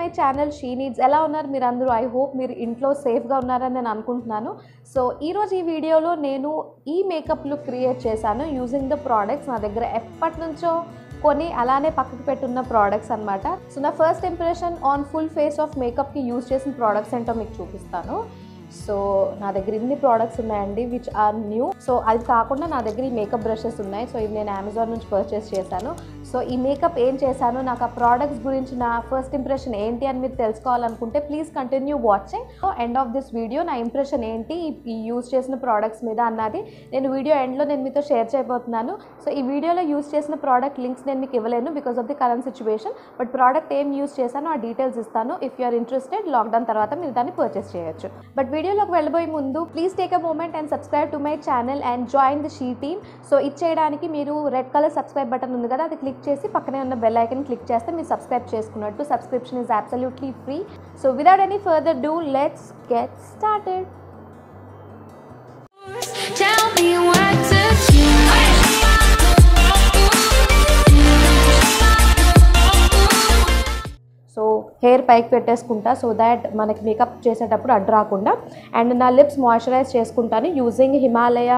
My channel she needs. ఎలా ఉన్నారు మీరు అందరూ? ఐ హోప్ మీరు ఇంట్లో సేఫ్గా ఉన్నారని నేను అనుకుంటున్నాను. సో ఈరోజు ఈ వీడియోలో నేను ఈ మేకప్ లుక్ క్రియేట్ చేశాను యూజింగ్ ద ప్రోడక్ట్స్. నా దగ్గర ఎప్పటి నుంచో కొన్ని అలానే పక్కకు పెట్టున్న ప్రోడక్ట్స్ అనమాట. సో నా first impression on full face of మేకప్కి యూజ్ చేసిన ప్రోడక్ట్స్ ఏంటో మీకు చూపిస్తాను. సో నా దగ్గర ఇన్ని ప్రోడక్ట్స్ ఉన్నాయండి విచ్ ఆర్ న్యూ. సో అది కాకుండా నా దగ్గర ఈ మేకప్ బ్రషెస్ ఉన్నాయి. సో ఇవి నేను అమెజాన్ నుంచి పర్చేస్ చేశాను. సో ఈ మేకప్ ఏం చేశాను, నాకు ఆ ప్రోడక్ట్స్ గురించి నా ఫస్ట్ ఇంప్రెషన్ ఏంటి అని మీరు తెలుసుకోవాలనుకుంటే please continue watching. So end of this video నా ఇంప్రెషన్ ఏంటి ఈ యూజ్ చేసిన ప్రోడక్ట్స్ మీద అన్నది నేను వీడియో ఎండ్లో నేను మీతో షేర్ చేయబోతున్నాను. సో ఈ వీడియోలో యూజ్ చేసిన ప్రోడక్ట్ లింక్స్ నేను మీకు ఇవ్వలేను because of the current situation. But product ఏం యూజ్ చేశానో ఆ డీటెయిల్స్ ఇస్తాను. If you are interested lockdown తర్వాత మీరు దాన్ని పర్చేస్ చేయొచ్చు. బట్ వీడియోలోకి వెళ్ళబోయే ముందు please take a moment and subscribe to my channel and join the she team. So ఇది చేయడానికి మీరు రెడ్ కలర్ సబ్స్క్రైబ్ బటన్ ఉంది కదా, అది క్లిక్ చేసి పక్కనే ఉన్న బెల్ ఐకన్ క్లిక్ చేస్తే మీరు సబ్స్క్రైబ్ చేసుకున్నట్టు. Subscription is absolutely free. So without any further do let's get started. Tell me what to do. So hair పైకి పెట్టేసుకుంటా సో దాట్ మనకి మేకప్ చేసేటప్పుడు అడ్డు రాకుండా. అండ్ నా లిప్స్ మాయిశ్చరైజ్ చేసుకుంటాను using Himalaya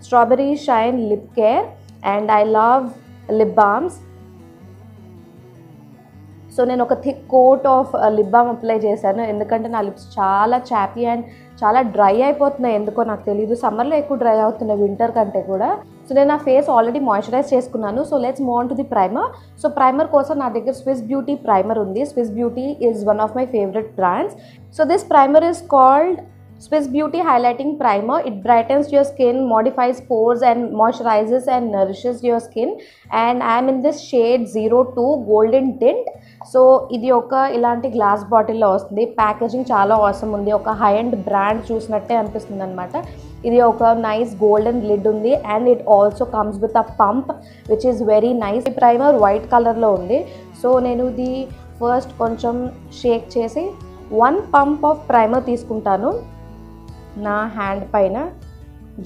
strawberry shine lip care and I love lip balms. So నేను ఒక thick coat of lip balm apply చేశాను ఎందుకంటే నా లిప్స్ చాలా చాపీ అండ్ చాలా డ్రై అయిపోతున్నాయి. ఎందుకో నాకు తెలియదు, సమ్మర్లో ఎక్కువ డ్రై అవుతున్నాయి వింటర్ కంటే కూడా. సో నేను నా ఫేస్ ఆల్రెడీ మాయిశ్చరైజ్ చేసుకున్నాను. So let's move on to the primer. So primer కోసం నా దగ్గర స్విస్ బ్యూటీ ప్రైమర్ ఉంది. Swiss beauty is one of my favourite brands. So this primer is called Swiss Beauty Highlighting Primer. It brightens your skin, modifies pores and moisturizes and nourishes your skin. And I am in this shade 02 Golden Tint. So ఇది ఒక ఇలాంటి glass బాటిల్లో వస్తుంది. Packaging చాలా అవసరం ఉంది, ఒక high and brand చూసినట్టే అనిపిస్తుంది అనమాట. ఇది ఒక నైస్ గోల్డెన్ లిడ్ ఉంది and it also comes with a pump which is very nice. ఈ ప్రైమర్ వైట్ కలర్లో ఉంది. సో నేను ఇది ఫస్ట్ కొంచెం షేక్ చేసి 1 పంప్ ఆఫ్ ప్రైమర్ తీసుకుంటాను నా హ్యాండ్ పైన,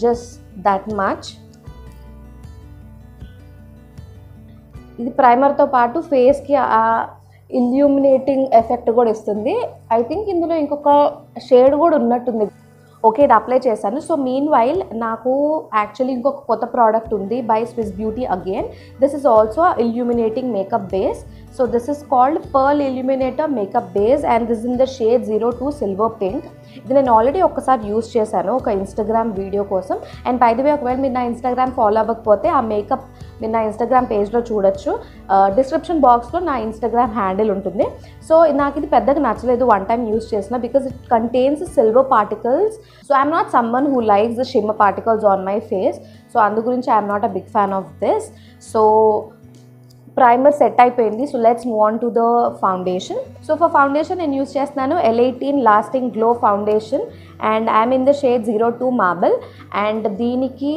జస్ట్ దట్ మచ్. ఇది ప్రైమర్తో పాటు ఫేస్కి ఇల్యూమినేటింగ్ ఎఫెక్ట్ కూడా ఇస్తుంది. ఐ థింక్ ఇందులో ఇంకొక షేడ్ కూడా ఉన్నట్టుంది. ఓకే, ఇది అప్లై చేశాను. సో మీన్ వైల్ నాకు యాక్చువల్లీ ఇంకొక కొత్త ప్రోడక్ట్ ఉంది by Swiss beauty again. This is also illuminating makeup base. So this is called pearl illuminator makeup base and this in the shade 02 silver pink. ఇది నేను already ఒక్కసారి use చేశాను ఒక Instagram video కోసం. And by the way ఒకవేళ మీరు నా Instagram follow అవ్వకపోతే ఆ మేకప్ మీరు నా ఇన్స్టాగ్రామ్ పేజ్లో చూడొచ్చు. డిస్క్రిప్షన్ బాక్స్లో నా ఇన్స్టాగ్రామ్ హ్యాండిల్ ఉంటుంది. సో నాకు ఇది పెద్దగా నచ్చలేదు వన్ టైం యూజ్ చేసిన because it contains silver particles. So I'm not someone who likes the shimmer particles on my face. So అందు గురించి I'm not a big fan of this. So primer set అయిపోయింది. So let's move on to the foundation. So for foundation నేను use చేస్తున్నాను L18 lasting glow foundation and I'm in the shade 02 marble. And దీనికి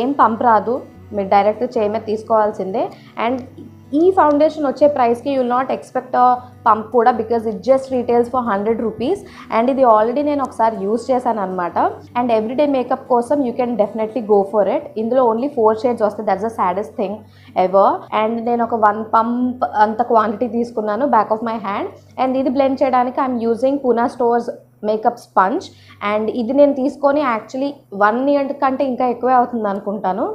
ఏం pump రాదు, మీరు direct చేయి మీద తీసుకోవాల్సిందే. అండ్ ఈ ఫౌండేషన్ వచ్చే ప్రైస్కి you will not expect pump కూడా because it just retails for 100 rupees. And ఇది ఆల్రెడీ నేను ఒకసారి యూజ్ చేశాను అనమాట. అండ్ ఎవ్రీడే మేకప్ కోసం you can definitely go for it. ఇందులో ఓన్లీ 4 షేడ్స్ వస్తాయి. That's the saddest thing ever. And నేను ఒక 1 పంప్ అంత క్వాంటిటీ తీసుకున్నాను back of my hand. And ఇది బ్లెండ్ చేయడానికి I'm using Poona stores makeup sponge. And ఇది నేను తీసుకొని యాక్చువల్లీ 1 ఇయర్ కంటే ఇంకా ఎక్కువే అవుతుంది అనుకుంటాను.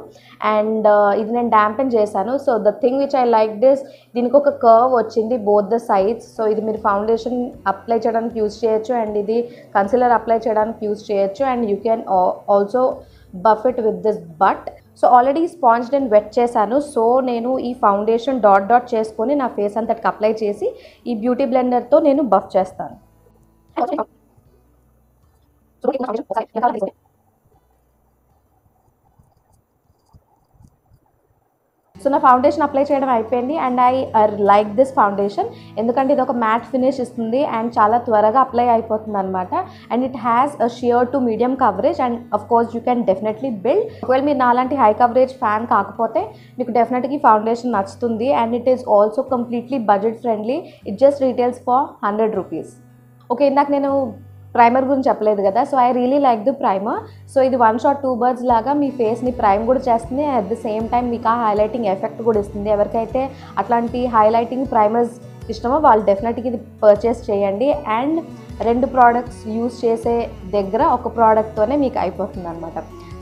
అండ్ ఇది నేను డాంపెన్ చేశాను. So the thing which I like this, దీనికి ఒక కర్వ్ వచ్చింది బోత్ ద సైడ్స్. సో ఇది మీరు ఫౌండేషన్ అప్లై చేయడానికి యూజ్ చేయొచ్చు అండ్ ఇది కన్సిలర్ అప్లై చేయడానికి యూజ్ చేయొచ్చు. And you can also buff it with this but. So already sponge నేను వెట్ చేశాను. సో నేను ఈ ఫౌండేషన్ డాట్ చేసుకొని నా ఫేస్ అంతటికి అప్లై చేసి ఈ బ్యూటీ బ్లెండర్తో నేను బఫ్ చేస్తాను. సో నా ఫౌండేషన్ అప్లై చేయడం అయిపోయింది and I like this foundation ఎందుకంటే ఇది ఒక మ్యాట్ ఫినిష్ ఇస్తుంది అండ్ చాలా త్వరగా అప్లై అయిపోతుంది అనమాట. And it has a shear to medium coverage and of course you can definitely build. ఒకవేళ మీరు నాలాంటి హై కవరేజ్ ఫ్యాన్ కాకపోతే మీకు డెఫినెట్గా ఈ ఫౌండేషన్ నచ్చుతుంది. And it is also completely budget friendly. It just retails for 100 rupees. Okay, ఇందాక నేను ప్రైమర్ గురించి చెప్పలేదు కదా. So I really like the primer. So ఇది 1 షాట్ 2 బర్డ్స్ లాగా మీ ఫేస్ని ప్రైమ్ కూడా చేస్తుంది, అట్ ద సేమ్ టైం మీకు ఆ హైలైటింగ్ ఎఫెక్ట్ కూడా ఇస్తుంది. ఎవరికైతే అట్లాంటి హైలైటింగ్ ప్రైమర్స్ ఇష్టమో వాళ్ళు డెఫినెట్గా ఇది పర్చేస్ చేయండి. అండ్ 2 ప్రోడక్ట్స్ యూస్ చేసే దగ్గర ఒక ప్రోడక్ట్తోనే మీకు అయిపోతుంది అనమాట.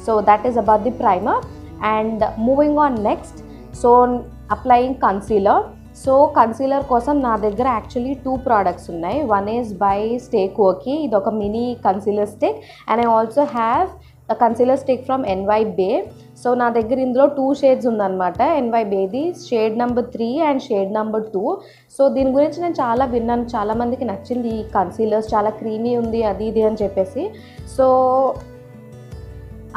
So that is about the primer. And moving on next, so applying concealer. So concealer కోసం నా దగ్గర యాక్చువల్లీ 2 ప్రోడక్ట్స్ ఉన్నాయి. One is by stay quirky, ఇది ఒక mini concealer stick. And I also have concealer stick from NY Bay. So నా దగ్గర ఇందులో 2 shades ఉందన్నమాట. NY Bayది shade number 3 and shade number 2. So దీని గురించి నేను చాలా విన్నాను, చాలామందికి నచ్చింది ఈ కన్సీలర్స్, చాలా క్రీమీ ఉంది అది ఇది అని చెప్పేసి. సో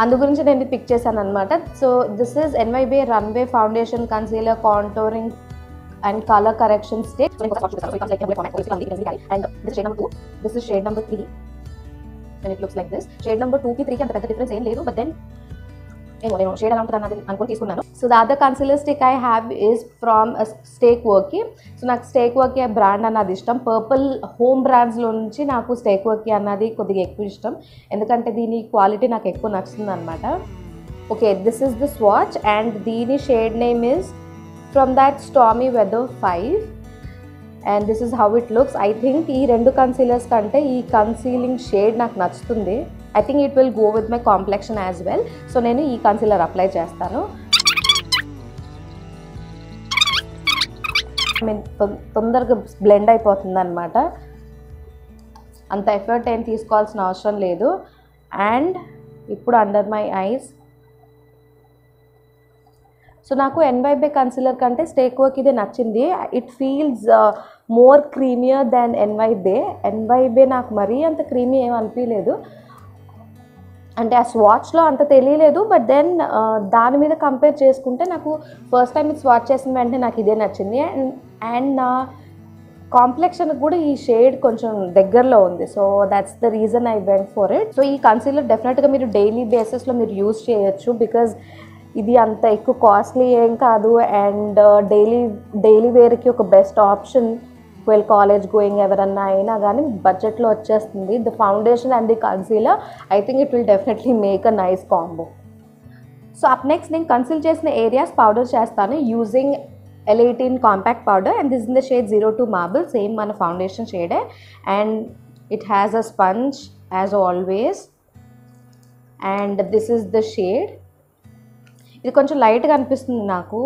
అందు గురించి నేను పిక్ చేశాను అనమాట. So this is NY Bay runway foundation concealer contouring and color correction stick. So and this shade number 2, this is shade number 3 and it looks like this. Shade number 2 ki 3 ki anta pedda difference em ledu, but then నేను shade ఎలా ఉంటుంది అన్నది అనుకుని తీసుకున్నాను. So the other concealer stick I have is from stay quirky. So నాకు stay quirky brand అన్నది ఇష్టం. Purple home బ్రాండ్స్లో నుంచి నాకు స్టేక్ వర్కీ అన్నది కొద్దిగా ఎక్కువ ఇష్టం, ఎందుకంటే దీని క్వాలిటీ నాకు ఎక్కువ నచ్చుతుంది అనమాట. Okay, this is the swatch and దీని shade name is from that stormy weather 5 and this is how it looks. I think ఈ 2 కన్సీలర్స్ కంటే ఈ కన్సీలింగ్ షేడ్ నాకు నచ్చుతుంది. I think it will go with my complexion as well. So నేను ఈ concealer apply చేస్తాను. I mean తొందరగా blend అయిపోతుంది అనమాట, అంత ఎఫర్ట్ ఏం తీసుకోవాల్సిన అవసరం లేదు. అండ్ ఇప్పుడు అండర్ మై ఐస్. సో నాకు NY Bay కన్సీలర్ కంటే స్టేక్ వర్క్ ఇదే నచ్చింది. It feels more creamier than NY Bay. NY Bay నాకు మరీ అంత క్రీమీ ఏం అనిపించలేదు, అంటే ఆ స్వాచ్లో అంత తెలియలేదు. బట్ దెన్ దాని మీద కంపేర్ చేసుకుంటే నాకు ఫస్ట్ టైం ఇది స్వాచ్ చేసిన వెంటనే నాకు ఇదే నచ్చింది. అండ్ నా కాంప్లెక్షన్ కూడా ఈ షేడ్ కొంచెం దగ్గరలో ఉంది. So that's the reason I went for it. So ఈ కన్సీలర్ డెఫినెట్గా మీరు డైలీ బేసిస్లో మీరు యూజ్ చేయొచ్చు, బికాజ్ ఇది అంత ఎక్కువ కాస్ట్లీ ఏం కాదు. అండ్ డైలీ వేర్కి ఒక best option. Well college going ఎవరన్నా అయినా కానీ బడ్జెట్లో వచ్చేస్తుంది. The foundation and the concealer, I think it will definitely make a nice combo. So up next నేను కన్సీల్ చేసిన ఏరియాస్ పౌడర్ చేస్తాను using L18 compact powder. And this in the shade 02 marble, same మన foundation షేడే. And it has a sponge as always. And this is the shade. ఇది కొంచెం లైట్గా అనిపిస్తుంది నాకు,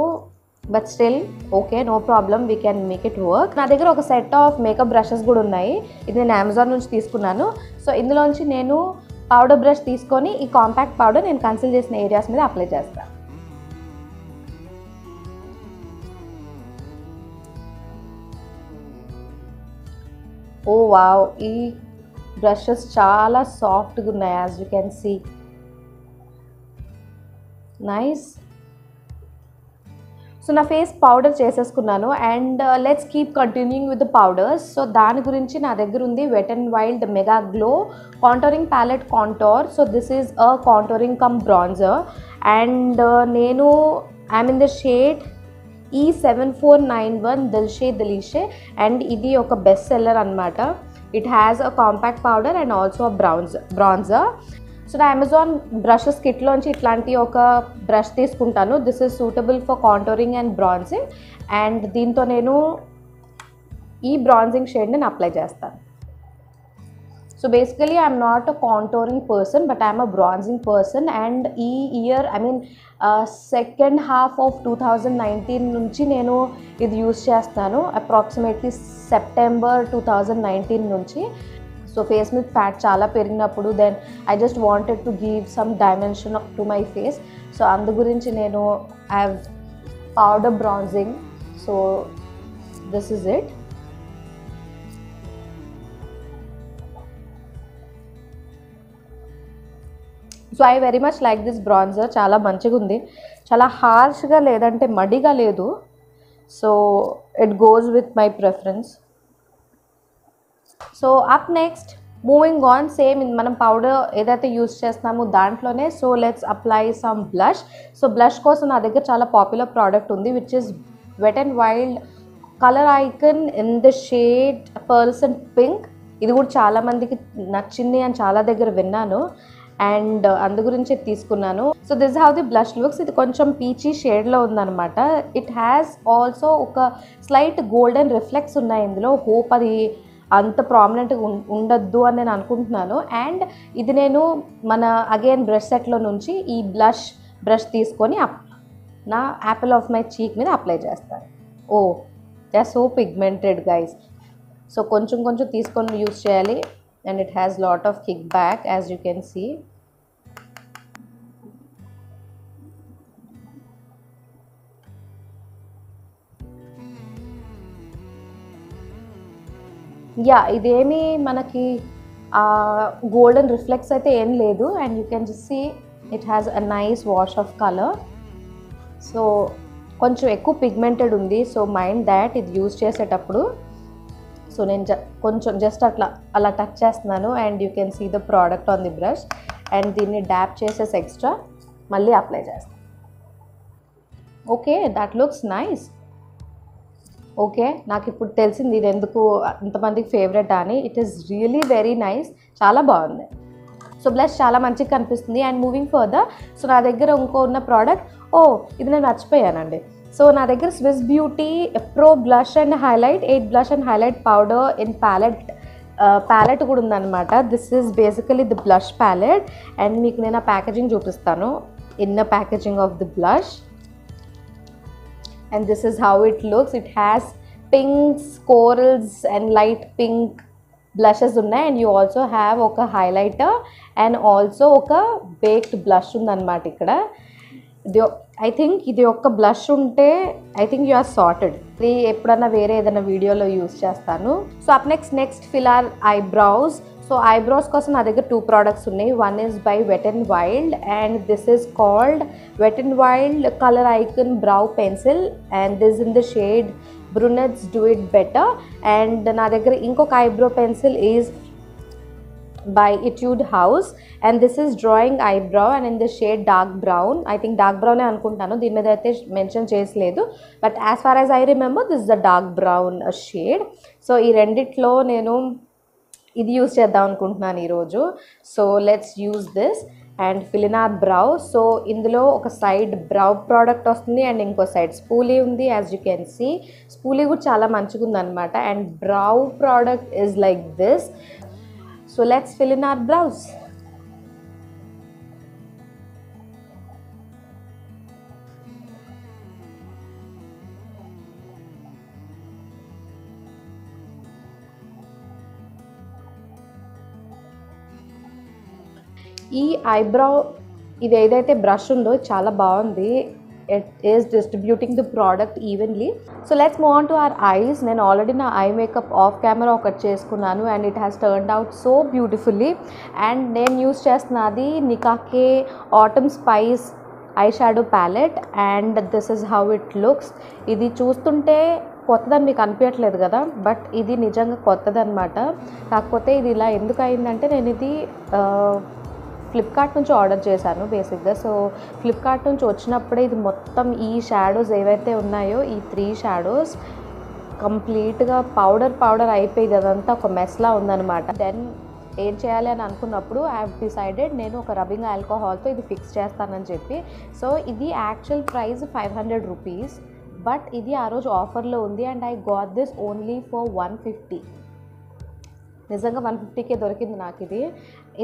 but still okay, no problem, we can make it work. నా దగ్గర ఒక సెట్ ఆఫ్ మేకప్ బ్రషెస్ కూడా ఉన్నాయి. ఇది నేను అమెజాన్ నుంచి తీసుకున్నాను. సో ఇందులోంచి నేను పౌడర్ బ్రష్ తీసుకొని ఈ కాంపాక్ట్ పౌడర్ నేను కన్సీల్ చేసిన ఏరియాస్ మీద అప్లై చేస్తాను. ఓ వావ్, ఈ బ్రషెస్ చాలా సాఫ్ట్గా ఉన్నాయి, as you can see. Nice. So నా ఫేస్ పౌడర్ చేసేసుకున్నాను. And let's keep continuing with the powders. So దాని గురించి నా దగ్గర ఉంది wet and wild mega glow contouring palette contour. So this is a contouring cum bronzer. And నేను I'm in the shade E7491 దిల్షే దిలీషే. And ఇది ఒక బెస్ట్ సెల్లర్ అనమాట. It has a compact powder and also a bronzer. So నా Amazon brushes కిట్లోంచి ఇట్లాంటి ఒక బ్రష్ తీసుకుంటాను. This is suitable for contouring and bronzing. And దీంతో నేను ఈ బ్రాంజింగ్ షేడ్ నేను అప్లై చేస్తాను. So basically I'm not a contouring person, but I'm a bronzing person. And ఈ year I mean second half of 2019 నుంచి నేను ఇది యూస్ చేస్తాను, అప్రాక్సిమేట్లీ సెప్టెంబర్ 2019 నుంచి. సో ఫేస్ మీద ఫ్యాట్ చాలా పెరిగినప్పుడు then I just wanted to give some dimension to my face. So అందు గురించి నేను I have powder bronzing. So this is it. So I very much like this bronzer. చాలా మంచిగా ఉంది, చాలా హార్ష్గా లేదంటే మడిగా లేదు. So it goes with my preference. So up next moving on, same మనం పౌడర్ ఏదైతే యూస్ చేస్తున్నామో దాంట్లోనే. So let's apply some blush. So blush కోసం నా దగ్గర చాలా పాపులర్ ప్రోడక్ట్ ఉంది which is wet and wild colour icon in the shade pearls and pink. ఇది కూడా చాలామందికి నచ్చింది అని చాలా దగ్గర విన్నాను. అండ్ అందు గురించి తీసుకున్నాను. So this how the blush looks. ఇది కొంచెం పీచీ షేడ్లో ఉందన్నమాట. ఇట్ హ్యాస్ ఆల్సో ఒక స్లైట్ గోల్డెన్ రిఫ్లెక్ట్స్ ఉన్నాయి ఇందులో. హోప్ అది అంత ప్రామినెంట్గా ఉండద్దు అని నేను అనుకుంటున్నాను. అండ్ ఇది నేను మన అగైన్ బ్రష్ సెట్లో నుంచి ఈ బ్రష్ తీసుకొని నా యాపిల్ ఆఫ్ మై చీక్ మీద అప్లై చేస్తాను. Oh they are so pigmented guys. So కొంచెం కొంచెం తీసుకొని యూజ్ చేయాలి. And it has lot of kick back as you can see. Ya ఇదేమి మనకి గోల్డెన్ రిఫ్లెక్ట్స్ అయితే ఏం లేదు. And you can just see it has a nice wash of colour. So కొంచెం ఎక్కువ పిగ్మెంటెడ్ ఉంది. సో మైండ్ దాట్ ఇది use చేసేటప్పుడు. సో నేను కొంచెం జస్ట్ అలా టచ్ చేస్తున్నాను. And you can see the product on the brush. And దీన్ని డ్యాప్ చేసేసి ఎక్స్ట్రా మళ్ళీ అప్లై చేస్తాను. Okay that looks nice. Okay నాకు ఇప్పుడు తెలిసింది ఇది ఎందుకు ఇంతమందికి ఫేవరెట్ అని. It is really very nice. చాలా బాగుంది. సో బ్లష్ చాలా మంచిగా కనిపిస్తుంది. అండ్ మూవింగ్ ఫర్దర్, సో నా దగ్గర ఇంకో ఉన్న ప్రోడక్ట్, ఇది నేను మర్చిపోయానండి. సో నా దగ్గర Swiss beauty pro blush and highlight 8 blush and highlight powder in palette కూడా ఉందన్నమాట. This is basically the blush palette. And మీకు నేను ఆ ప్యాకేజింగ్ చూపిస్తాను. Inner packaging of the blush. And this is how it looks. It has pinks, corals and light pink blushes ఉన్నాయి. And you also have ఒక highlighter and also ఒక baked blush ఉందన్నమాట ఇక్కడ. I think ఇది ఒక్క blush ఉంటే I think you are sorted. ఇది ఎప్పుడన్నా వేరే ఏదైనా వీడియోలో యూస్ చేస్తాను. So up next fill our eyebrows. So eyebrows కోసం నా దగ్గర 2 ప్రోడక్ట్స్ ఉన్నాయి. One is by wet and wild and this is called wet and wild colour icon brow pencil. And this in the shade brunettes do it better. And నా దగ్గర ఇంకొక eyebrow pencil is by Etude House and this is drawing eyebrow and in the shade dark brown. I think dark brown ఏ అనుకుంటాను, దీని మీద అయితే mention చేసలేదు. But as far as I remember this is the dark brown shade. So ఈ రెండిట్లో నేను ఇది యూజ్ చేద్దాం అనుకుంటున్నాను ఈరోజు. So let's use this and fill in our brow. So ఇందులో ఒక సైడ్ బ్రౌ ప్రోడక్ట్ వస్తుంది అండ్ ఇంకో సైడ్ స్పూలీ ఉంది. As you can see spoolie కూడా చాలా మంచిగా ఉందన్నమాట. And brow product is like this. So let's fill in our brows. ఈ ఐబ్రౌ ఇది ఏదైతే బ్రష్ ఉందో చాలా బాగుంది. it is distributing the product evenly. So let's move on to our eyes. నేను ఆల్రెడీ నా ఐ మేకప్ ఆఫ్ కెమెరా ఒకటి చేసుకున్నాను and it has turned out so beautifully. And నేను యూస్ చేస్తున్నది నికాకే autumn spice eye shadow palette and this is how it looks. ఇది చూస్తుంటే కొత్తదని మీకు అనిపించట్లేదు కదా, బట్ ఇది నిజంగా కొత్తదన్నమాట. కాకపోతే ఇది ఇలా ఎందుకు అయిందంటే నేను ఇది ఫ్లిప్కార్ట్ నుంచి ఆర్డర్ చేశాను బేసిక్గా. సో ఫ్లిప్కార్ట్ నుంచి వచ్చినప్పుడే ఇది మొత్తం ఈ షాడోస్ ఏవైతే ఉన్నాయో ఈ 3 షాడోస్ కంప్లీట్గా పౌడర్ అయిపోయింది. అదంతా ఒక మెస్లా ఉందన్నమాట. దెన్ ఏం చేయాలి అని అనుకున్నప్పుడు ఐ హావ్ డిసైడెడ్ నేను ఒక రబ్బింగ్ ఆల్కహాల్తో ఇది ఫిక్స్ చేస్తానని చెప్పి. సో ఇది యాక్చువల్ ప్రైస్ 500 రూపీస్, బట్ ఇది ఆ రోజు ఆఫర్లో ఉంది and I got this only for 150. నిజంగా 150కే దొరికింది నాకు ఇది.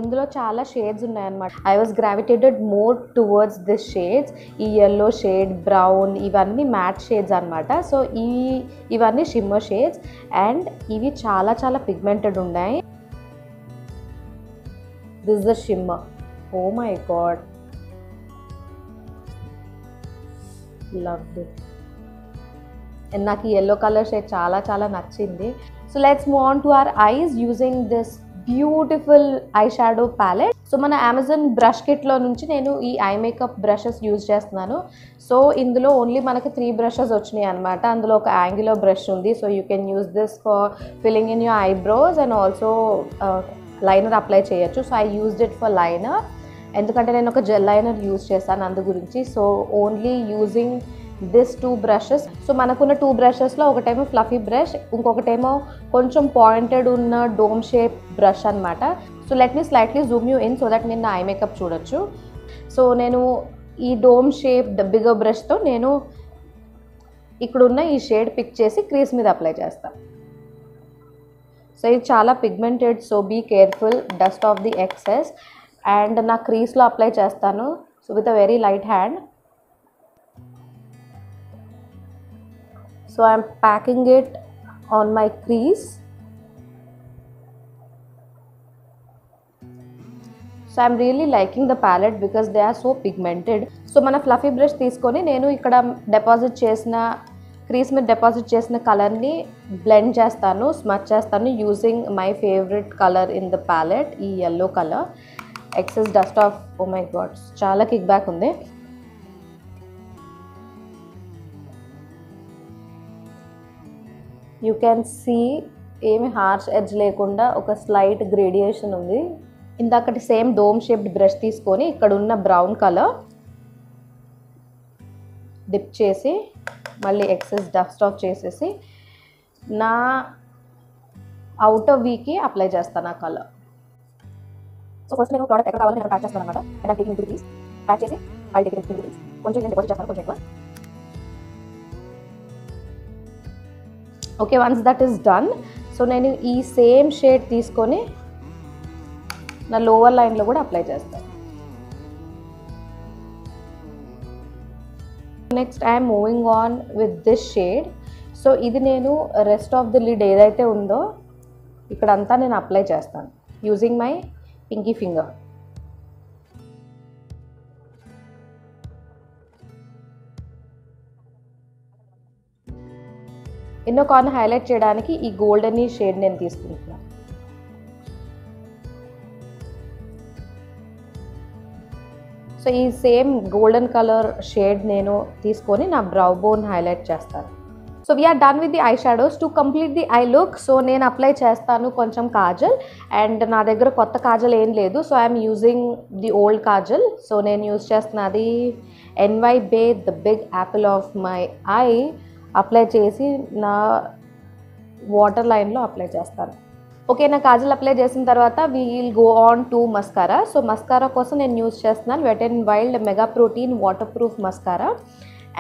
ఇందులో చాలా షేడ్స్ ఉన్నాయన్నమాట. I was gravitated more towards this shades. ఈ ఎల్లో షేడ్, బ్రౌన్, ఇవన్నీ మ్యాట్ షేడ్స్ అనమాట. సో ఇవన్నీ షిమ్మర్ షేడ్స్ అండ్ ఇవి చాలా చాలా పిగ్మెంటెడ్ ఉన్నాయి. This the shimmer. Oh my God, love this. And నాకు ఈ ఎల్లో కలర్ షేడ్ చాలా చాలా నచ్చింది. So let's move on to our eyes using this beautiful eye shadow palette. So మన అమెజాన్ బ్రష్ కిట్లో నుంచి నేను ఈ ఐ మేకప్ బ్రషెస్ యూజ్ చేస్తున్నాను. సో ఇందులో ఓన్లీ మనకి 3 బ్రషెస్ వచ్చినాయి అనమాట. అందులో ఒక యాంగులర్ బ్రష్ ఉంది. So you can use this for filling in your eyebrows and also liner apply చేయొచ్చు. So I used it for liner ఎందుకంటే నేను ఒక జెల్ లైనర్ యూజ్ చేశాను అందు గురించి. So only using this 2 brushes. So మనకున్న 2 బ్రషెస్లో ఒకటేమో ఫ్లఫీ బ్రష్, ఇంకొకటేమో కొంచెం పాయింటెడ్ ఉన్న డోమ్ షేప్ బ్రష్ అనమాట. So let me slightly Zoom you in so that నేను నా ఐ మేకప్ చూడొచ్చు. సో నేను ఈ డోమ్ షేప్ బిగ్గర్ బ్రష్తో నేను ఇక్కడున్న ఈ షేడ్ పిక్ చేసి క్రీస్ మీద అప్లై చేస్తాను. సో ఇది చాలా pigmented, so be careful, dust off the excess. And నా క్రీస్లో అప్లై చేస్తాను, so with a very light hand. So I'm packing it on my crease. So I'm really liking the palette because they are so pigmented. So మన fluffy brush తీసుకొని నేను ఇక్కడ క్రీస్ మీద deposit చేసిన కలర్ని బ్లెండ్ చేస్తాను, స్మచ్ చేస్తాను using my favourite colour in the palette, ఈ yellow colour. Excess dust off, oh my God, చాలా కిక్ బ్యాక్ ఉంది. యూ క్యాన్ సీ ఏమి హార్ష్ ఎడ్జ్ లేకుండా ఒక స్లైట్ గ్రేడియేషన్ ఉంది. ఇందాకటి సేమ్ డోమ్ షేప్డ్ బ్రష్ తీసుకొని ఇక్కడ ఉన్న బ్రౌన్ కలర్ డిప్ చేసి మళ్ళీ ఎక్సెస్ డస్ట్ ఆఫ్ చేసేసి నా అవుటర్ వీకి అప్లై చేస్తాను ఆ కలర్. సో ఫస్ట్ నేను ప్రోడక్ట్ ఎక్కడ కావాలో నేను ప్యాక్ చేస్తాను అనమాట. And taking into please pack చేసి ఐ టేక్ ఇంటూ ప్లీజ్ కొంచెం నేను డిపాజిట్ చేస్తాను, కొంచెం ఎక్కువ. Okay, once that is done, so నేను ఈ సేమ్ షేడ్ తీసుకొని నా లోవర్ లైన్లో కూడా అప్లై చేస్తాను. Next I'm moving on with this shade. So ఇది నేను రెస్ట్ ఆఫ్ ది లిడ్ ఏదైతే ఉందో ఇక్కడంతా నేను అప్లై చేస్తాను using my pinky finger. Inner corner highlight చేయడానికి ఈ గోల్డెన్ షేడ్ నేను తీసుకుంటున్నాను. సో ఈ సేమ్ గోల్డెన్ కలర్ షేడ్ నేను తీసుకొని నా బ్రౌ బోన్ హైలైట్ చేస్తాను. So we're done with the eye shadows. To complete the eye look, so నేను అప్లై చేస్తాను కొంచెం కాజల్. అండ్ నా దగ్గర కొత్త కాజల్ ఏం లేదు, so I'm using the old kajal. So నేను యూజ్ చేస్తున్నది NY Bae the big apple of my eye. Apply చేసి నా వాటర్ లైన్లో అప్లై చేస్తాను. ఓకే, నా కాజల్ అప్లై చేసిన తర్వాత we will go on to mascara. So mascara కోసం నేను యూజ్ చేస్తున్నాను wet and wild mega protein waterproof mascara.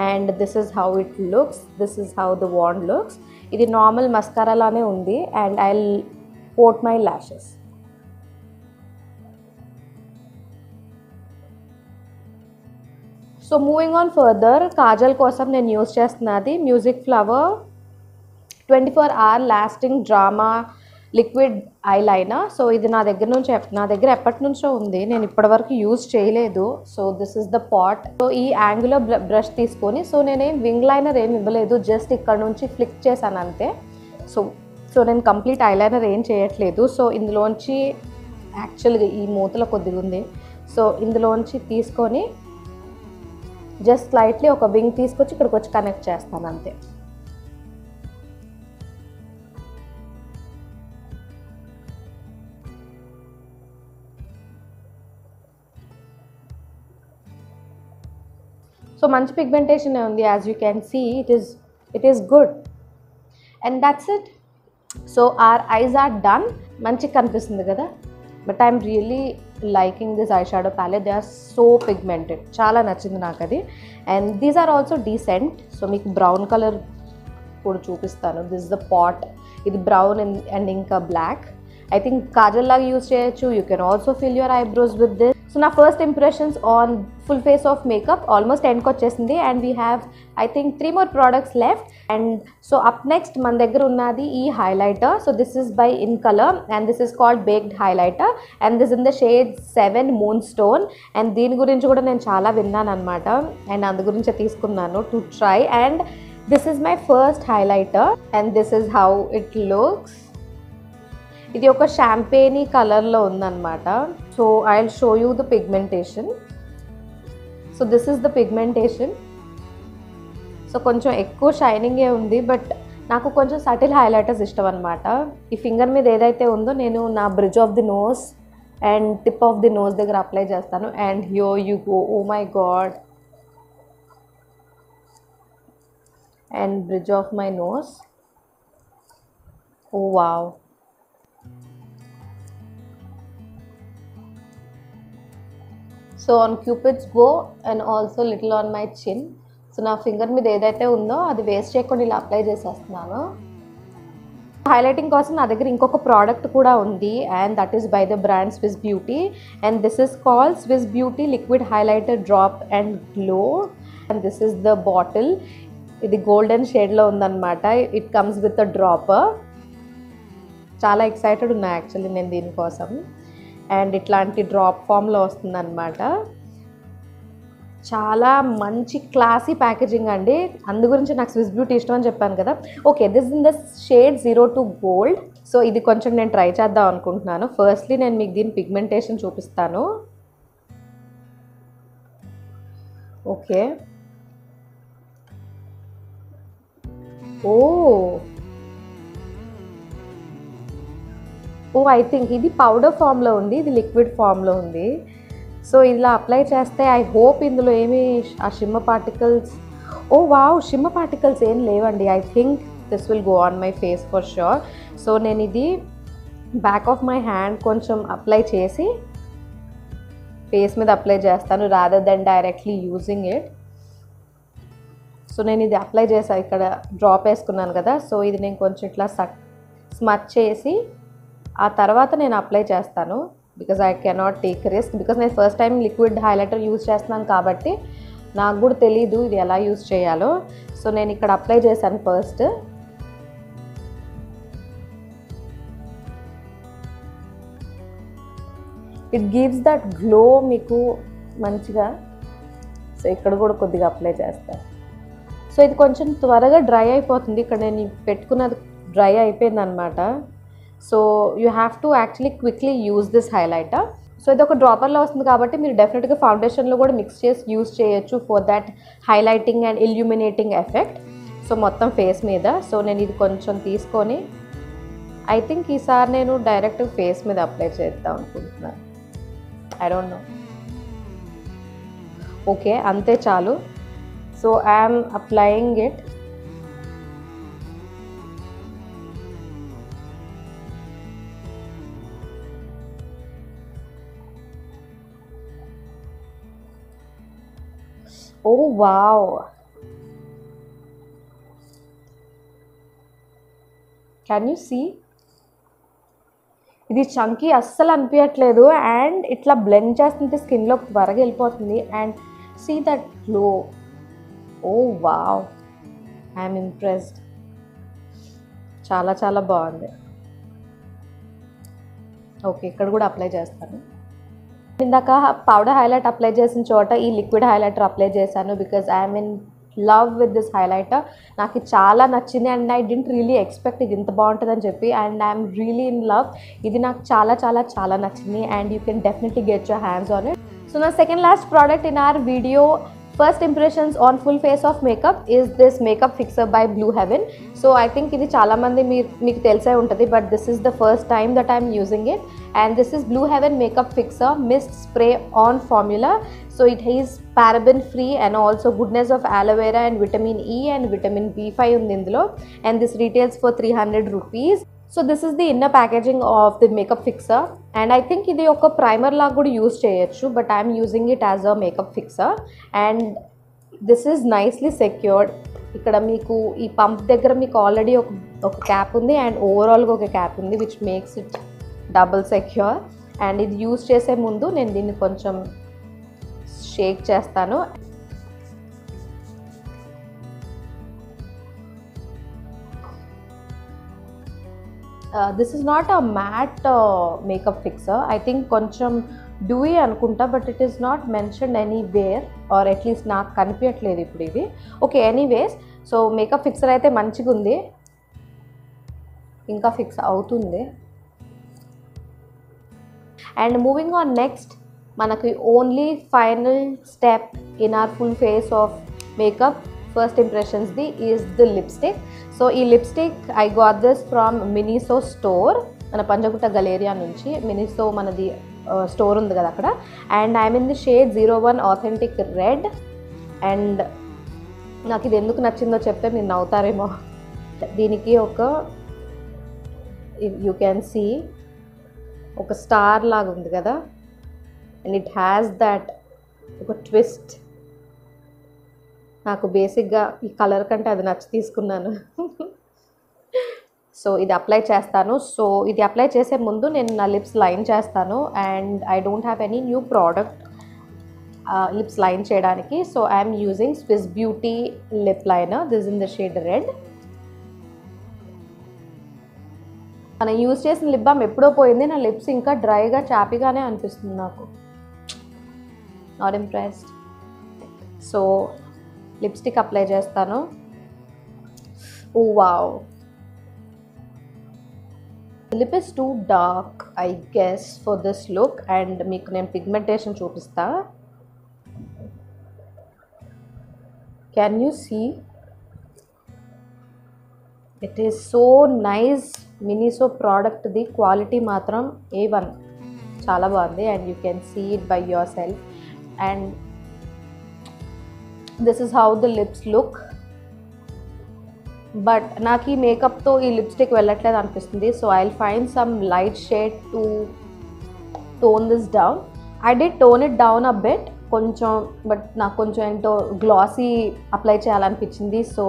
And this is how it looks, this is how the wand looks. ఇది normal mascara లానే ఉంది. And I will coat my lashes. So moving on further, kajal కోసం నేను use చేస్తున్నది music flower 24 hour lasting drama liquid eyeliner. So ఇది నా దగ్గర ఎప్పటి నుంచో ఉంది, నేను ఇప్పటివరకు యూజ్ చేయలేదు. So this is the pot. So ఈ యాంగులర్ బ్రష్ తీసుకొని, సో నేనేం వింగ్ లైనర్ ఏమి ఇవ్వలేదు, జస్ట్ ఇక్కడ నుంచి ఫ్లిక్ చేశాను అంతే. సో నేను కంప్లీట్ ఐలైనర్ ఏం చేయట్లేదు. సో ఇందులోంచి యాక్చువల్గా ఈ మూతలో కొద్దిగా ఉంది, సో ఇందులోంచి తీసుకొని జస్ట్ స్లైట్లీ ఒక వింగ్ తీసుకొచ్చి ఇక్కడికి వచ్చి కనెక్ట్ చేస్తాను అంతే. సో మంచి పిగ్మెంటేషన్ ఉంది, as you can see it is good. And that's it. So our eyes are done. మంచిగా కనిపిస్తుంది కదా, but I'm really liking this eye shadow palette. They are so pigmented, చాలా నచ్చింది నాకు అది. And these are also decent. So మీకు brown colour కూడా చూపిస్తాను. దిస్ ద పాట్, ఇది బ్రౌన్ అండ్ ఇంకా బ్లాక్. ఐ థింక్ కాజల్ లాగా యూజ్ చేయొచ్చు. You can also fill your eyebrows with this. So నా first impressions on full face of makeup almost ఎండ్కి వచ్చేసింది. And we have I think 3 more products left. And so up next మన దగ్గర ఉన్నది ఈ highlighter. So this is by Incolor and this is called baked highlighter. And this in the shade 7 moon stone. And దీని గురించి కూడా నేను చాలా విన్నాను అనమాట, అండ్ అందు గురించే తీసుకున్నాను to try. And this is my first highlighter and this is how it looks. ఇది ఒక షాంపేనీ కలర్లో ఉందన్నమాట. So I will show you the pigmentation. So this is the pigmentation. So కొంచెం ఎక్కువ షైనింగే ఉంది, బట్ నాకు కొంచెం సటిల్ హైలైటర్స్ ఇష్టం అనమాట. ఈ ఫింగర్ మీద ఏదైతే ఉందో నేను నా bridge of the nose and tip of the nose దగ్గర అప్లై చేస్తాను. And here you go, oh my God. And bridge of my nose, oh wow. So on cupid's bow and also little on my chin. So నా finger మీద ఏదైతే ఉందో అది waste చేయకుండా ఇలా apply చేసేస్తున్నాను. హైలైటింగ్ కోసం నా దగ్గర ఇంకొక ప్రోడక్ట్ కూడా ఉంది, and that is by the brand Swiss beauty, and this is called Swiss beauty liquid highlighter drop and glow, and this is the bottle. ఇది గోల్డెన్ షేడ్లో ఉందన్నమాట. It comes with a dropper. చాలా excited ఉన్నా actually నేను దీనికోసం. And ఇట్లాంటి drop ఫామ్లో వస్తుందన్నమాట. చాలా మంచి క్లాసీ ప్యాకేజింగ్ అండి. అందు గురించి నాకు స్విస్ బ్యూటీ ఇష్టం అని చెప్పాను కదా. Okay, this in the shade 02 gold. So ఇది కొంచెం నేను ట్రై చేద్దాం అనుకుంటున్నాను. ఫస్ట్లీ నేను మీకు దీని పిగ్మెంటేషన్ చూపిస్తాను. ఓకే, ఐ థింక్ ఇది పౌడర్ ఫామ్లో ఉంది, ఇది లిక్విడ్ ఫామ్లో ఉంది. సో ఇలా అప్లై చేస్తే ఐ హోప్ ఇందులో ఏమి ఆ shimmer particles, wow, shimmer particles ఏం లేవండి. I think this will go on my face for sure. So నేను ఇది బ్యాక్ ఆఫ్ మై హ్యాండ్ కొంచెం అప్లై చేసి ఫేస్ మీద అప్లై చేస్తాను rather than directly using it. So నేను ఇది అప్లై చేశాను, ఇక్కడ డ్రాప్ వేసుకున్నాను కదా. సో ఇది నేను కొంచెం ఇట్లా స్మచ్ చేసి ఆ తర్వాత నేను అప్లై చేస్తాను, because I cannot take risk. Because నేను first time liquid highlighter use చేస్తున్నాను కాబట్టి నాకు కూడా తెలీదు ఇది ఎలా యూజ్ చేయాలో. సో నేను ఇక్కడ అప్లై చేశాను first. It gives that glow మీకు మంచిగా. సో ఇక్కడ కూడా కొద్దిగా అప్లై చేస్తాను. సో ఇది కొంచెం త్వరగా డ్రై అయిపోతుంది. ఇక్కడ నేను పెట్టుకున్నది డ్రై అయిపోయింది అనమాట. So you have to actually quickly use this highlighter. So ఇది ఒక డ్రాపర్లో వస్తుంది కాబట్టి మీరు డెఫినెట్గా ఫౌండేషన్లో కూడా మిక్స్ చేసి యూజ్ చేయొచ్చు for that highlighting and illuminating effect. So మొత్తం ఫేస్ మీద. సో నేను ఇది కొంచెం తీసుకొని ఐ థింక్ ఈసారి నేను డైరెక్ట్ ఫేస్ మీద అప్లై చేద్దాం అనుకుంటున్నాను. I don't know. ఓకే, అంతే చాలు. So I'm applying it. Oh wow, can you see? ఇది చంకీ అస్సలు అనిపించట్లేదు, అండ్ ఇట్లా బ్లెండ్ చేస్తుంటే స్కిన్లో త్వరగా వెళ్ళిపోతుంది. And see that glow. Oh wow, I'm impressed. చాలా చాలా బాగుంది. ఓకే, ఇక్కడ కూడా అప్లై చేస్తాను. ఇందాక పౌడర్ హైలైట్ అప్లై చేసిన చోట ఈ లిక్విడ్ హైలైటర్ అప్లై చేశాను because I'm in love with this highlighter. నాకు చాలా నచ్చింది and I didn't really expect ఇది ఇంత బాగుంటుందని చెప్పి. And I'm really in love. ఇది నాకు చాలా చాలా చాలా నచ్చింది and you can definitely get your hands on it. So నా second last product in our video first impressions on full face of makeup is this makeup fixer by Blue Heaven. So I think ఇది చాలా మంది మీకు తెలిసే ఉంటుంది, but this is the first time that I'm using it, and this is Blue Heaven makeup fixer mist spray on formula. So it is paraben free and also goodness of aloe vera and vitamin E and vitamin B5 ఉంది ఇందులో, and this retails for 300 rupees. So this is the inner packaging of the makeup fixer, and I think ఇది ఒక primer లాగా కూడా use చేయొచ్చు, but I'm using it as a makeup fixer and this is nicely secured. ఇక్కడ మీకు ఈ pump దగ్గర మీకు ఆల్రెడీ ఒక క్యాప్ ఉంది అండ్ ఓవరాల్గా ఒక క్యాప్ ఉంది which makes it double secure. and ఇది యూజ్ చేసే ముందు నేను దీన్ని కొంచెం షేక్ చేస్తాను. This is not a matte makeup fixer. I think కొంచెం dewy అనుకుంటా, but it is not mentioned anywhere, or at least నాకు కనిపించట్లేదు ఇప్పుడు ఇది. Okay, anyways, so makeup fixer అయితే మంచిగా ఉంది, ఇంకా ఫిక్స్ అవుతుంది. అండ్ మూవింగ్ ఆన్ నెక్స్ట్, మనకి only final step in our full face of makeup first ఇంప్రెషన్స్ది ఈజ్ ద లిప్స్టిక్. సో ఈ lipstick I got this from Miniso store, మన Panjagutta Galleria నుంచి. మినిసో మనది స్టోర్ ఉంది కదా అక్కడ. And I'm in the shade 01 authentic red. And నాకు ఇది ఎందుకు నచ్చిందో చెప్తే మీరు నవ్వుతారేమో. దీనికి ఒక యూ క్యాన్ సీ ఒక స్టార్ లాగా ఉంది కదా, అండ్ ఇట్ హ్యాస్ దట్ ఒక ట్విస్ట్. నాకు బేసిక్గా ఈ కలర్ కంటే అది నచ్చి తీసుకున్నాను. సో ఇది అప్లై చేస్తాను. సో ఇది అప్లై చేసే ముందు నేను నా లిప్స్ లైన్ చేస్తాను. And I don't have any new product lips line చేయడానికి. So I'm using Swiss Beauty lip liner. This in the shade red. మనం యూజ్ చేసిన లిప్ బామ్ ఎప్పుడో పోయింది. నా లిప్స్ ఇంకా డ్రైగా చాపీగానే అనిపిస్తుంది నాకు. Not impressed. So lipstick apply చేస్తాను. Oh wow, lip is too dark I guess for this look. And మీకు నేను పిగ్మెంటేషన్ చూపిస్తా. Can you see? It is so nice. Miniso ప్రోడక్ట్ది క్వాలిటీ మాత్రం A1, చాలా బాగుంది. And you can see it by yourself. And this is how the lips look. But నాకు ఈ మేకప్తో ఈ లిప్స్టిక్ వెళ్ళట్లేదు అనిపిస్తుంది. So I will find some light shade to tone this down. I did tone it down a bit కొంచెం, but నాకు కొంచెం ఏంటో గ్లాసీ అప్లై చేయాలనిపించింది. సో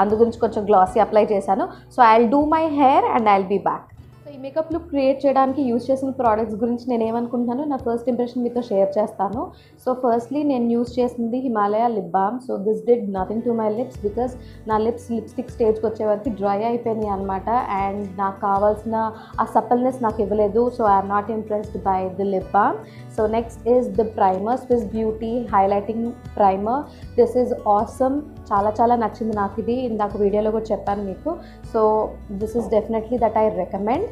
అందు గురించి కొంచెం గ్లాసీ అప్లై చేశాను. So I will do my hair and I will be back. So ఈ makeup look create చేయడానికి యూజ్ చేసిన ప్రోడక్ట్స్ గురించి నేను ఏమనుకుంటున్నాను, నా ఫస్ట్ ఇంప్రెషన్ మీతో షేర్ చేస్తాను. సో ఫస్ట్లీ నేను యూజ్ చేసింది Himalaya lip balm. So this did nothing to my lips because నా లిప్స్ లిప్స్టిక్ స్టేజ్కి వచ్చే వరకు డ్రై అయిపోయినాయి అనమాట. అండ్ నాకు కావాల్సిన ఆ సప్పల్నెస్ నాకు ఇవ్వలేదు. So I'm not impressed by the lip balm. So next is the primer, Swiss beauty highlighting primer. This is awesome. చాలా చాలా నచ్చింది నాకు ఇది. ఇందాక వీడియోలో కూడా చెప్పాను మీకు. So this is definitely that I recommend.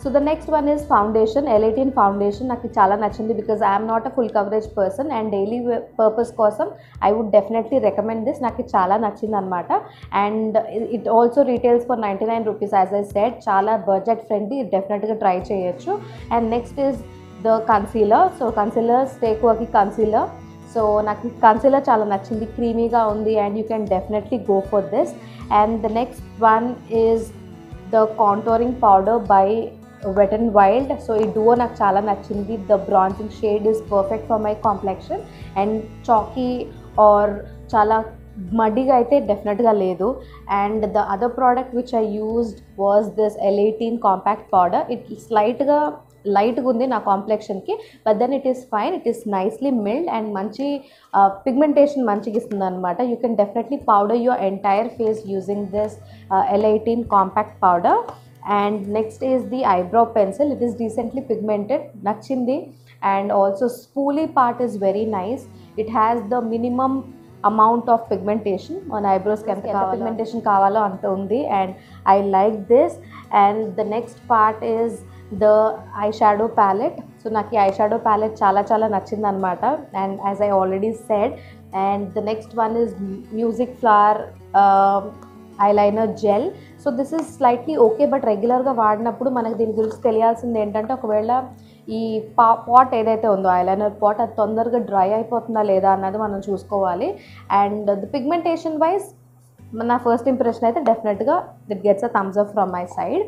So the next one is foundation, L18 foundation. నాకు చాలా నచ్చింది because I'm not a full coverage person and daily purpose కోసం I would definitely recommend this. నాకు చాలా నచ్చింది అనమాట. And it also retails for 99 rupees. As I said, చాలా budget friendly, డెఫినెట్గా ట్రై చేయొచ్చు. And next is the concealer. So concealer స్టేక్ వర్కి కన్సీలర్. సో నాకు కన్సీలర్ చాలా నచ్చింది, క్రీమీగా ఉంది. And you can definitely go for this. And the next one is the contouring powder by wet and wild. So ఈ duo నాకు చాలా నచ్చింది. The bronzing shade is perfect for my complexion. And chalky or చాలా మడ్డిగా అయితే డెఫినెట్గా లేదు. And the other product which I used was this L18 compact powder. It స్లైట్గా లైట్గా ఉంది నా కాంప్లెక్షన్కి, but then it is fine. It is nicely mild and మంచి పిగ్మెంటేషన్ మంచిగా ఇస్తుంది అనమాట. You can definitely powder your entire face using this L18 compact powder. And next is the eyebrow pencil. It is decently pigmented, నచ్చింది. And also spoolie part is very nice. It has the minimum amount of pigmentation. మన ఐబ్రోస్కి ఎంత pigmentation కావాలో అంత ఉంది. And I like this. And the next part is the eye shadow palette. So నాకు ఈ I shadow palette చాలా చాలా నచ్చింది అనమాట. And as I already said. And the next one is music flower eyeliner gel. So this is slightly okay, but రెగ్యులర్గా వాడినప్పుడు మనకు దీని గురించి తెలియాల్సింది ఏంటంటే, ఒకవేళ ఈ పాట్ ఏదైతే ఉందో ఐలైనర్ పాట్, అది తొందరగా డ్రై అయిపోతుందా లేదా అన్నది మనం చూసుకోవాలి. అండ్ ద పిగ్మెంటేషన్ వైజ్ నా ఫస్ట్ ఇంప్రెషన్ అయితే డెఫినెట్గా it gets a thumbs up from my side.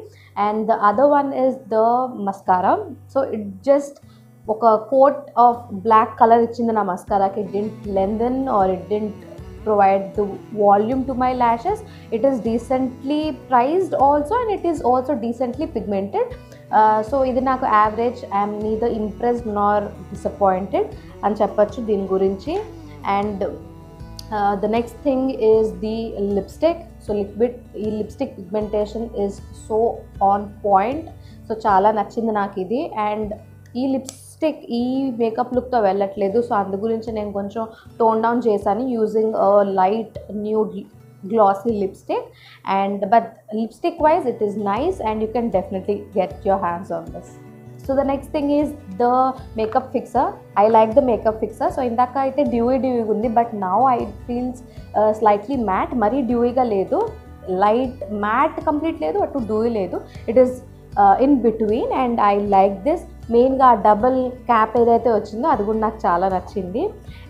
And the other one is the mascara. So it just ఒక కోట్ ఆఫ్ బ్లాక్ కలర్ ఇచ్చింది నా మస్కారాకి. It didn't lengthen or it didn't provide the volume to my lashes. It is decently priced also and it is also decently pigmented. So ఇది నాకు average. I'm neither impressed nor disappointed అని చెప్పచ్చు దీని గురించి. And the next thing is the lipstick. So ఈ lipstick pigmentation is so on point. So చాలా నచ్చింది నాకు ఇది. అండ్ ఈ లిప్స్టిక్ ఈ మేకప్ లుక్తో వెళ్ళట్లేదు. సో అందు గురించి నేను కొంచెం టోన్ డౌన్ చేశాను using light nude glossy lipstick. And but lipstick wise it is nice and you can definitely get your hands on this. So the next thing is the makeup fixer. I like the makeup fixer. So ఇందాక అయితే డ్యూవీగా ఉంది, but now I feels slightly matte. మరీ డ్యూవీగా లేదు, light mat complete లేదు, అటు డ్యూవీ లేదు. It is in between and I like this. మెయిన్గా డబుల్ క్యాప్ ఏదైతే వచ్చిందో అది కూడా నాకు చాలా నచ్చింది.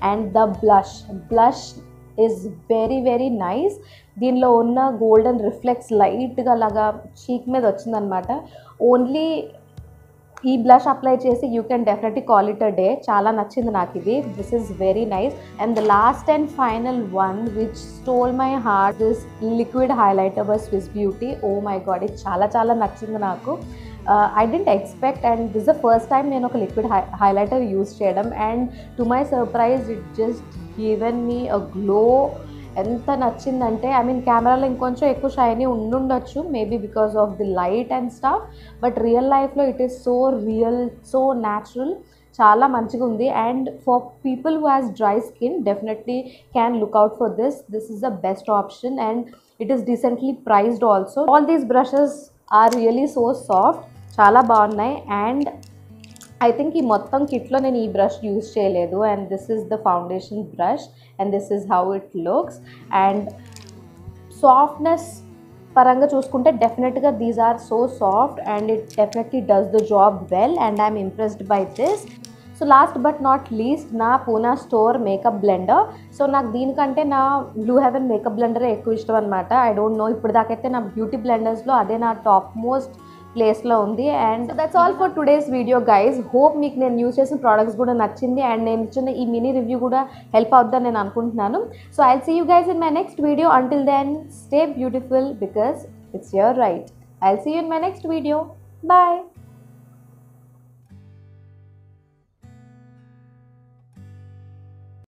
And the blush is very very nice. దీనిలో ఉన్న గోల్డెన్ రిఫ్లెక్స్ లైట్గా లాగా చీక్ మీద వచ్చిందనమాట. ఓన్లీ ఈ బ్లష్ అప్లై చేసి you can definitely call it a day. చాలా నచ్చింది నాకు ఇది. This is very nice. And the last and final one which stole my heart, this liquid highlighter by Swiss Beauty. Oh my god, ఇది చాలా చాలా నచ్చింది నాకు. I didn't expect, and this the first time నేను ఒక liquid highlighter use చేయడం, and to my surprise it just given me a glow. ఎంత నచ్చిందంటే, ఐ మీన్ కెమెరాలో ఇంకొంచెం ఎక్కువ షైనీ ఉండుండొచ్చు, maybe because of the light and stuff, but real లైఫ్లో it is so real, so natural. చాలా మంచిగా ఉంది. And for people who has dry skin definitely can look out for this. This is the best option and it is decently priced also. All these brushes are really so soft, చాలా బాగున్నాయి. And I think ఈ మొత్తం కిట్లో నేను ఈ brush use చేయలేదు. And this is the foundation brush and this is how it looks. And softness పరంగా చూసుకుంటే డెఫినెట్గా these are so soft and it definitely does the job well and I'm impressed by this. So last but not least నా Poona store makeup blender. So నాకు దీనికంటే నా blue haven makeup బ్లెండరే ఎక్కువ ఇష్టం అనమాట. ఐ డోంట్ నో, ఇప్పుడు దాకైతే నా beauty బ్లెండర్స్లో అదే నా టాప్ మోస్ట్ ప్లేస్లో ఉంది. And that's all for today's video guys. Hope మీకు నేను యూజ్ చేసిన ప్రోడక్ట్స్ కూడా నచ్చింది అండ్ నేను ఇచ్చిన ఈ మినీ రివ్యూ కూడా హెల్ప్ అవుతుందని నేను అనుకుంటున్నాను. So I'll see you guys in my next video. Until then stay beautiful because it's your right. I'll see you in my next video. Bye.